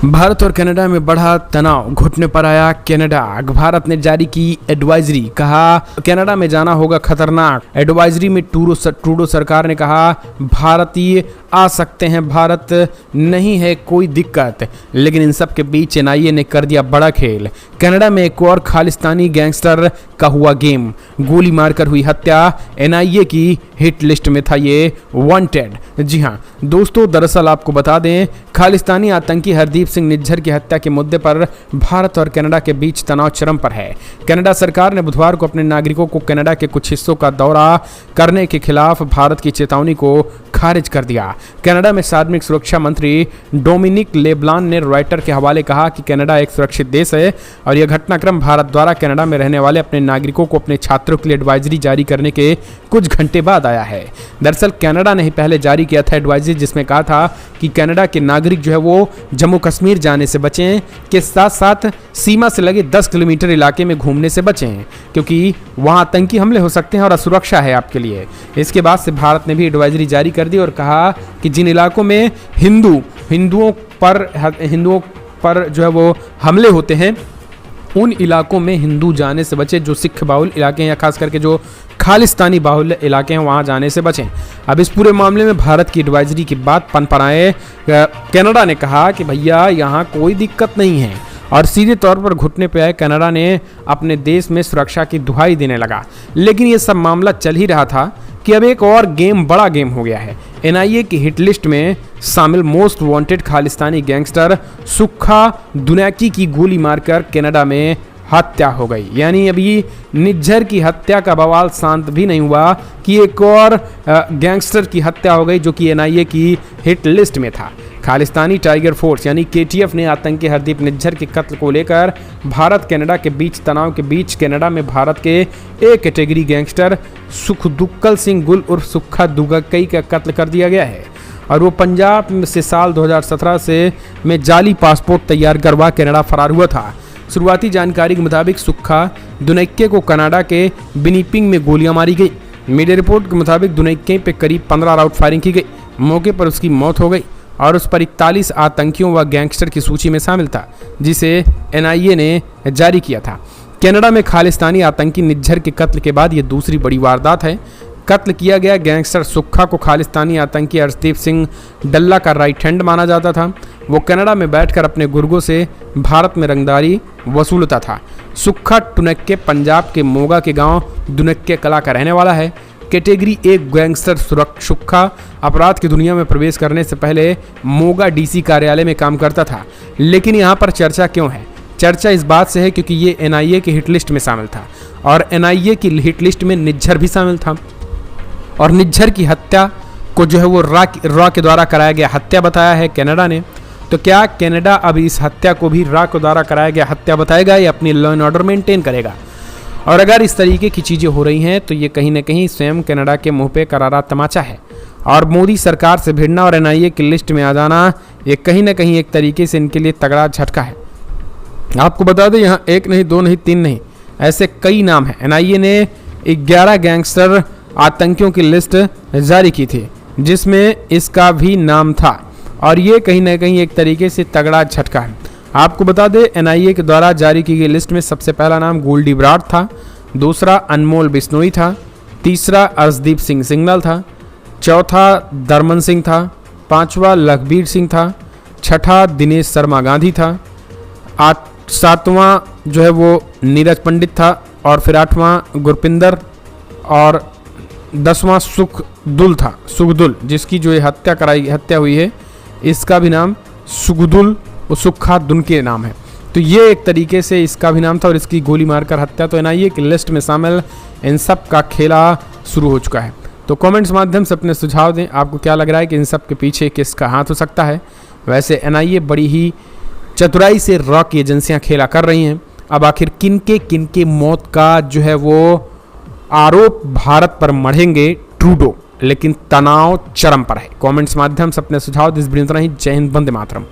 भारत और कनाडा में बढ़ा तनाव, घुटने पर आया कनाडा। भारत ने जारी की एडवाइजरी, कहा कनाडा में जाना होगा खतरनाक। एडवाइजरी में ट्रूडो सरकार ने कहा भारतीय आ सकते हैं, भारत नहीं है कोई दिक्कत। लेकिन इन सब के बीच एनआईए ने कर दिया बड़ा खेल। कनाडा में एक और खालिस्तानी गैंगस्टर का हुआ गेम, गोली मारकर हुई हत्या। एनआईए की हिट लिस्ट में था ये वांटेड। जी हाँ दोस्तों, दरअसल आपको बता दें, खालिस्तानी आतंकी हरदीप सिंह निज्जर की हत्या के मुद्दे पर भारत और कनाडा के बीच तनाव चरम पर है। कनाडा सरकार ने बुधवार को अपने नागरिकों को कनाडा के कुछ हिस्सों का दौरा करने के खिलाफ भारत की चेतावनी को खारिज कर दिया। कनाडा में सार्वजनिक सुरक्षा मंत्री डोमिनिक लेब्लान ने रॉयटर के हवाले कहा कि कनाडा एक सुरक्षित देश है और यह घटनाक्रम भारत द्वारा कनाडा में रहने वाले अपने नागरिकों को अपने छात्रों के लिए एडवाइजरी जारी करने के कुछ घंटे बाद आया है। दरअसल कनाडा ने ही पहले जारी किया था एडवाइजरी, जिसमें कहा था कि कनाडा के नागरिक जो है वो जम्मू कश्मीर जाने से बचें, के साथ साथ सीमा से लगे 10 किलोमीटर इलाके में घूमने से बचें, क्योंकि वहां आतंकी हमले हो सकते हैं और असुरक्षा है आपके लिए। इसके बाद से भारत ने भी एडवाइजरी जारी कर दी और कहा कि जिन इलाकों में हिंदुओं पर जो है वो हमले होते हैं, उन इलाकों में हिंदू जाने से बचे। जो सिख बाहुल इलाके हैं या खास करके जो खालिस्तानी बाहुल्य इलाके हैं वहां जाने से बचें। अब इस पूरे मामले में भारत की एडवाइजरी की बात पनपनाए कनाडा ने कहा कि भैया यहाँ कोई दिक्कत नहीं है, और सीधे तौर पर घुटने पे आए कनाडा ने अपने देश में सुरक्षा की दुहाई देने लगा। लेकिन ये सब मामला चल ही रहा था कि अब एक और बड़ा गेम हो गया है। एनआईए की हिट लिस्ट में शामिल मोस्ट वांटेड खालिस्तानी गैंगस्टर सुक्खा दुनैकी की गोली मारकर कनाडा में हत्या हो गई। यानी अभी निज्जर की हत्या का बवाल शांत भी नहीं हुआ कि एक और गैंगस्टर की हत्या हो गई जो कि एनआईए की हिट लिस्ट में था। खालिस्तानी टाइगर फोर्स यानी केटीएफ ने आतंकी हरदीप निज्जर के कत्ल को लेकर भारत कनाडा के बीच तनाव के बीच कनाडा में भारत के एक कैटेगरी गैंगस्टर सुखदुक्कल सिंह गुल उर्फ सुक्खा दुगक्कई का कत्ल कर दिया गया है, और वो पंजाब से साल 2017 में जाली पासपोर्ट तैयार करवा कनाडा फरार हुआ था। शुरुआती जानकारी के मुताबिक सुक्खा दुनैक्के को कनाडा के विनिपिग में गोलियां मारी गई। मीडिया रिपोर्ट के मुताबिक दुनैक्के पे करीब 15 राउंड फायरिंग की गई। मौके पर उसकी मौत हो गई और उस पर 41 आतंकियों व गैंगस्टर की सूची में शामिल था, जिसे एनआईए ने जारी किया था। कनाडा में खालिस्तानी आतंकी निज्जर के कत्ल के बाद ये दूसरी बड़ी वारदात है। कत्ल किया गया गैंगस्टर सुक्खा को खालिस्तानी आतंकी हरदीप सिंह डल्ला का राइट हैंड माना जाता था। वो कनाडा में बैठकर अपने गुर्गों से भारत में रंगदारी वसूलता था। सुक्खा टुनक्के पंजाब के मोगा के गांव दुनक्के कला का रहने वाला है। कैटेगरी एक गैंगस्टर सुक्खा अपराध की दुनिया में प्रवेश करने से पहले मोगा डीसी कार्यालय में काम करता था। लेकिन यहाँ पर चर्चा क्यों है? चर्चा इस बात से है क्योंकि ये एनआईए की हिट लिस्ट में शामिल था, और एनआईए की हिट लिस्ट में निज्जर भी शामिल था। और निज्जर की हत्या को जो है वो रॉ के द्वारा कराया गया हत्या बताया है कनाडा ने। तो क्या कनाडा अब इस हत्या को भी रॉ के द्वारा कराया गया हत्या बताएगा या अपनी लॉ एंड ऑर्डर मेंटेन करेगा? और अगर इस तरीके की चीज़ें हो रही हैं तो ये कहीं ना कहीं स्वयं कनाडा के मुंह पे करारा तमाचा है, और मोदी सरकार से भिड़ना और एनआईए की लिस्ट में आ जाना ये कहीं ना कहीं एक तरीके से इनके लिए तगड़ा झटका है। आपको बता दें, यहाँ एक नहीं, दो नहीं, तीन नहीं, ऐसे कई नाम हैं। एनआईए ने 11 गैंगस्टर आतंकियों की लिस्ट जारी की थी, जिसमें इसका भी नाम था, और ये कहीं ना कहीं एक तरीके से तगड़ा झटका है। आपको बता दें, एनआईए के द्वारा जारी की गई लिस्ट में सबसे पहला नाम गोल्डी ब्राड था, दूसरा अनमोल बिश्नोई था, तीसरा अर्शदीप सिंह सिंगनल था, चौथा दरमन सिंह था, पांचवा लखबीर सिंह था, छठा दिनेश शर्मा गांधी था, सातवां जो है वो नीरज पंडित था, और फिर 8वां गुरपिंदर, और 10वां सुखदुल जिसकी जो हत्या हुई है, इसका भी नाम सुखदुल सुक्खा दुन के नाम है। तो ये एक तरीके से इसका भी नाम था, और इसकी गोली मारकर हत्या। तो एनआईए की लिस्ट में शामिल इन सब का खेला शुरू हो चुका है। तो कमेंट्स माध्यम से अपने सुझाव दें, आपको क्या लग रहा है कि इन सब के पीछे किसका हाथ हो सकता है? वैसे एनआईए बड़ी ही चतुराई से रॉ की एजेंसियाँ खेला कर रही हैं। अब आखिर किनके मौत का जो है वो आरोप भारत पर मढ़ेंगे ट्रूडो, लेकिन तनाव चरम पर है। कमेंट्स माध्यम से अपने सुझाव इस वीडियो में। जय हिंद, वंदे मातरम।